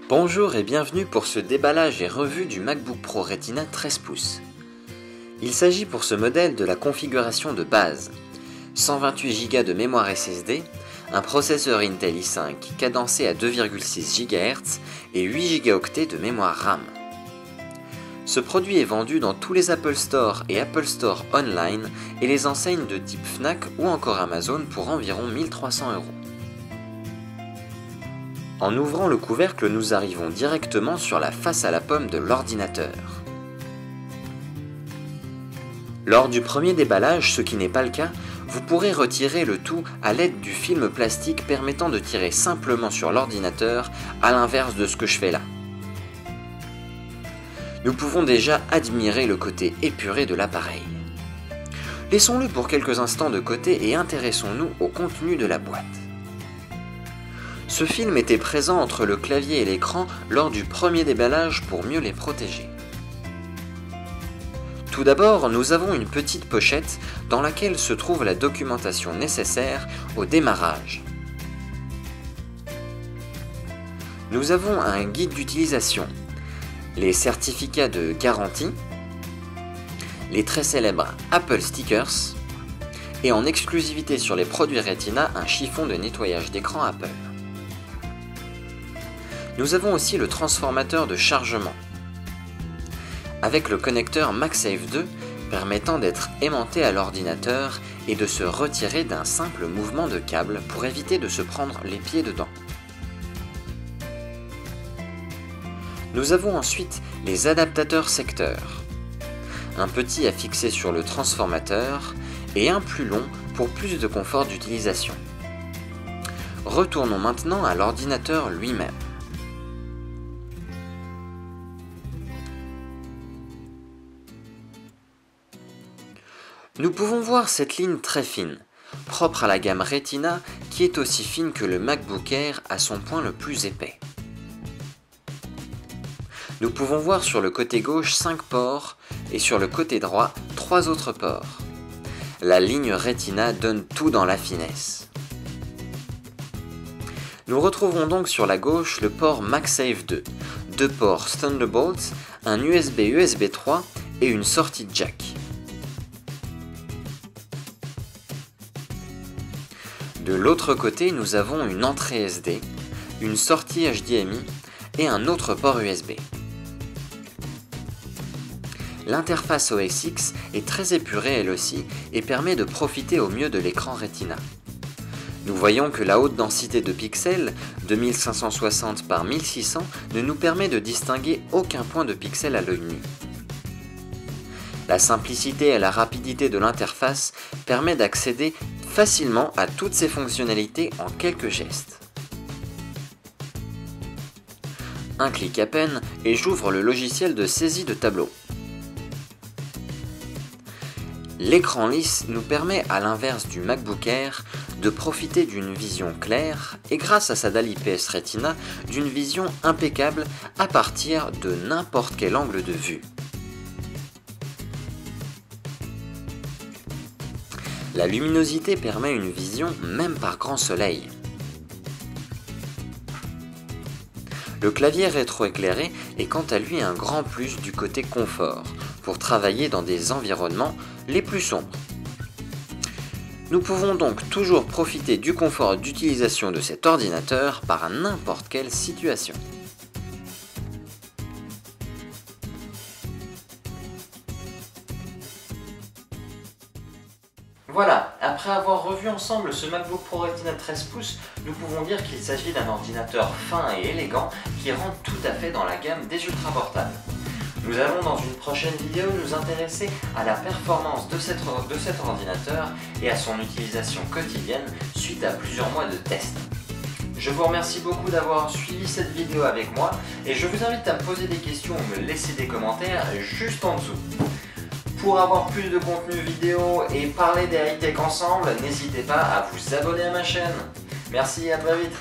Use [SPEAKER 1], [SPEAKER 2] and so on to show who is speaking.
[SPEAKER 1] Bonjour et bienvenue pour ce déballage et revue du MacBook Pro Retina 13 pouces. Il s'agit pour ce modèle de la configuration de base. 128 Go de mémoire SSD, un processeur Intel i5 cadencé à 2,6 GHz et 8 Go de mémoire RAM. Ce produit est vendu dans tous les Apple Store et Apple Store Online et les enseignes de type Fnac ou encore Amazon pour environ 1300 €. En ouvrant le couvercle, nous arrivons directement sur la face à la pomme de l'ordinateur. Lors du premier déballage, ce qui n'est pas le cas, vous pourrez retirer le tout à l'aide du film plastique permettant de tirer simplement sur l'ordinateur, à l'inverse de ce que je fais là. Nous pouvons déjà admirer le côté épuré de l'appareil. Laissons-le pour quelques instants de côté et intéressons-nous au contenu de la boîte. Ce film était présent entre le clavier et l'écran lors du premier déballage pour mieux les protéger. Tout d'abord, nous avons une petite pochette dans laquelle se trouve la documentation nécessaire au démarrage. Nous avons un guide d'utilisation, les certificats de garantie, les très célèbres Apple Stickers et en exclusivité sur les produits Retina, un chiffon de nettoyage d'écran Apple. Nous avons aussi le transformateur de chargement, avec le connecteur MagSafe 2 permettant d'être aimanté à l'ordinateur et de se retirer d'un simple mouvement de câble pour éviter de se prendre les pieds dedans. Nous avons ensuite les adaptateurs secteurs, un petit à fixer sur le transformateur et un plus long pour plus de confort d'utilisation. Retournons maintenant à l'ordinateur lui-même. Nous pouvons voir cette ligne très fine, propre à la gamme Retina qui est aussi fine que le MacBook Air à son point le plus épais. Nous pouvons voir sur le côté gauche 5 ports et sur le côté droit 3 autres ports. La ligne Retina donne tout dans la finesse. Nous retrouvons donc sur la gauche le port MagSafe 2, 2 ports Thunderbolt, un USB 3 et une sortie jack. De l'autre côté, nous avons une entrée SD, une sortie HDMI et un autre port USB. L'interface OS X est très épurée elle aussi et permet de profiter au mieux de l'écran Retina. Nous voyons que la haute densité de pixels, 2560 par 1600, ne nous permet de distinguer aucun point de pixel à l'œil nu. La simplicité et la rapidité de l'interface permet d'accéder facilement à toutes ces fonctionnalités en quelques gestes. Un clic à peine et j'ouvre le logiciel de saisie de tableau. L'écran lisse nous permet, à l'inverse du MacBook Air, de profiter d'une vision claire et grâce à sa dalle IPS Retina, d'une vision impeccable à partir de n'importe quel angle de vue. La luminosité permet une vision même par grand soleil. Le clavier rétroéclairé est quant à lui un grand plus du côté confort, pour travailler dans des environnements les plus sombres. Nous pouvons donc toujours profiter du confort d'utilisation de cet ordinateur par n'importe quelle situation. Voilà, après avoir revu ensemble ce MacBook Pro Retina 13 pouces, nous pouvons dire qu'il s'agit d'un ordinateur fin et élégant qui rentre tout à fait dans la gamme des ultra portables. Nous allons dans une prochaine vidéo nous intéresser à la performance de cet ordinateur et à son utilisation quotidienne suite à plusieurs mois de tests. Je vous remercie beaucoup d'avoir suivi cette vidéo avec moi et je vous invite à me poser des questions ou me laisser des commentaires juste en dessous. Pour avoir plus de contenu vidéo et parler des high-tech ensemble, n'hésitez pas à vous abonner à ma chaîne. Merci et à très vite.